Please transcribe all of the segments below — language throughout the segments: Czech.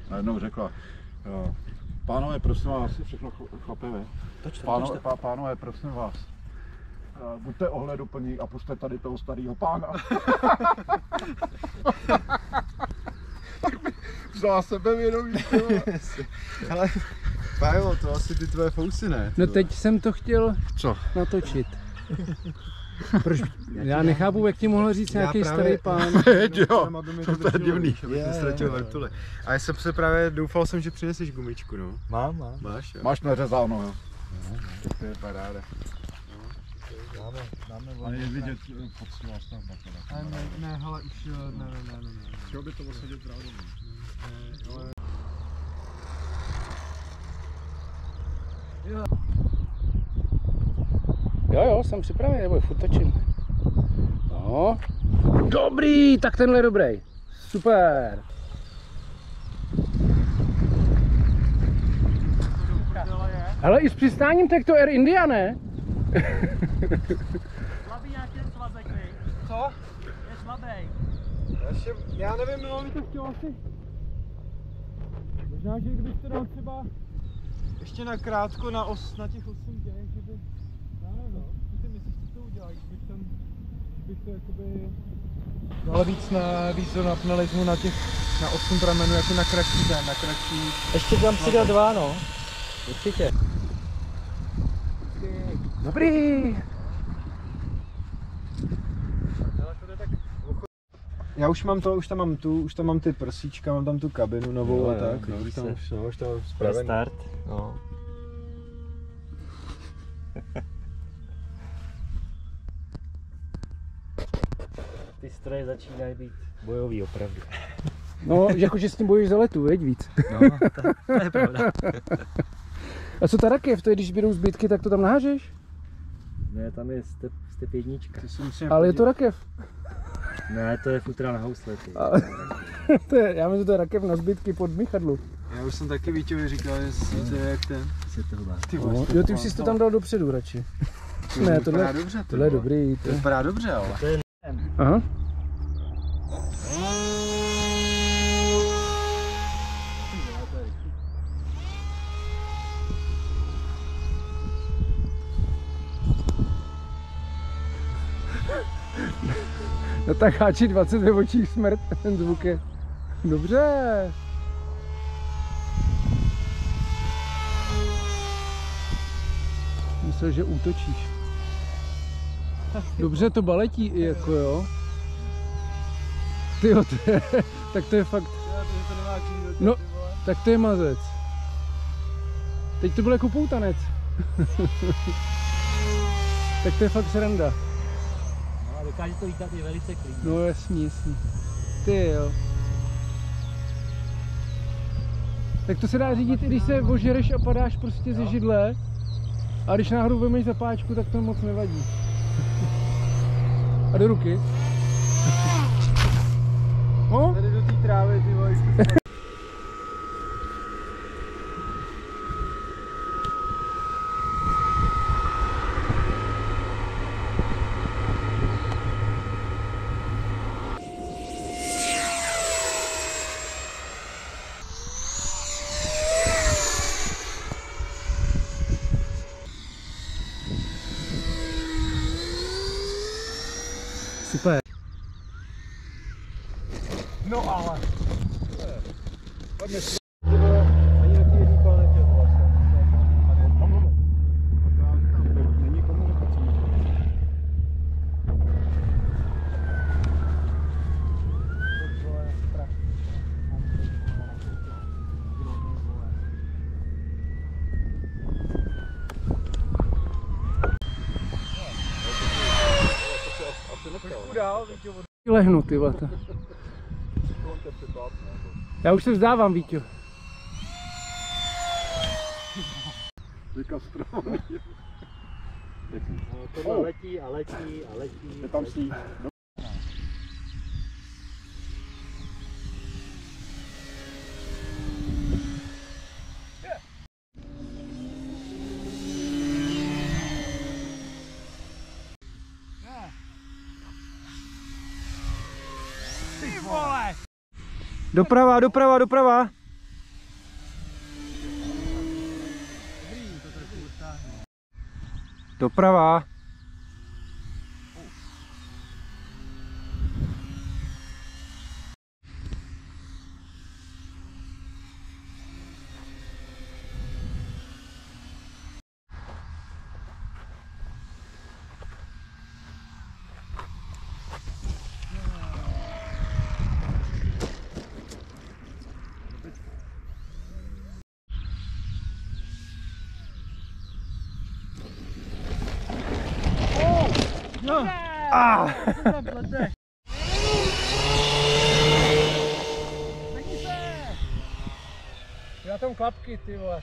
najednou řekla, pánové, prosím vás, všechno chlapové. Pánové, prosím vás, buďte ohleduplní a pusťte tady toho starého pána. Tak mi vzala sebevědomí. Ale Pájo, to asi ty tvoje fousy, ne? No teď jsem to chtěl natočit. Proč? Já nechápu, jak ti mohl říct nějaký starý pán. Jo, to je divný. Nestratil vrtule. A já jsem se právě doufal jsem, že přineseš gumičku, no. Mám. Máš, jo? Máš nařezáno, jo. To je paráda. Máme Ale je vidět poctivá stavba. Ne, hele, už ne. Chtěl by to osadit právě. Jo, jsem připravený, nebo furt točím. No, dobrý, tak tenhle je dobrý. Super. Hele, i s přistáním tak to Air India, ne? Slabý nějaký svazek, vej. Co? Je slabý. Já nevím, no mi to chtělo asi. Možná, že kdybych to dal třeba ještě na krátko na těch 8 dní, že by... Já nevím, no. Co ty myslíš, co to udělá, kdybych to jakoby... Ale víc to napnalizmu na 8 pramenů, jako na kratší den, na kratší... Ještě tam přidat 2, no. Určitě. Dobrý. Já už mám to, už tam mám ty prsíčka, mám tam tu kabinu novou Jo, a jo, tak, no, už to Pro spravený. start. No. Ty stroje začínají být bojový opravdu. No, jakože s tím bojíš za letu, veď víc. No, to je pravda. A co ta rakev, to je, když bědou zbytky, tak to tam nahážeš? Ne, tam je step 1. Ale je to rakev. Ne, to je futra na housle. Já myslím, že to je rakev na zbytky pod Michadlu. Já už jsem taky Víťovi říkal, že to je jak ten. Se toho bát. No, jo, ty už jsi to tam dal dopředu radši. Ne, tohle je dobrý. To vypadá dobře, ale. Aha. No tak háči 20 ve očích smrt, ten zvuk je. Dobře. Myslel, že útočíš. Dobře to baletí i jako jo. Tyjo, tak to je fakt. No, tak to je mazec. Teď to byl jako poutanec. Tak to je fakt sranda. No, dokáže to lítat i velice klidně. No jasný. Ty jo. Tak to se dá řídit, i když se ožereš a padáš prostě ze židle. A když náhodou vemeš zapáčku, tak to moc nevadí. A do ruky. No? Tady do té trávy, ty vole. Super. No ale. Lehnu, ty vata. Já už se vzdávám, Víťo. Tohle letí a letí a letí. Je tam sníh. Doprava, doprava, doprava. Doprava. Já tam klapky, ty vole.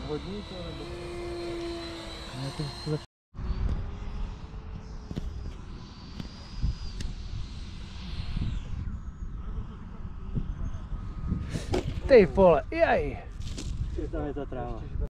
Vodní to nebo? Ne, to lepší. Ty vole, jej. Tam je ta tráva.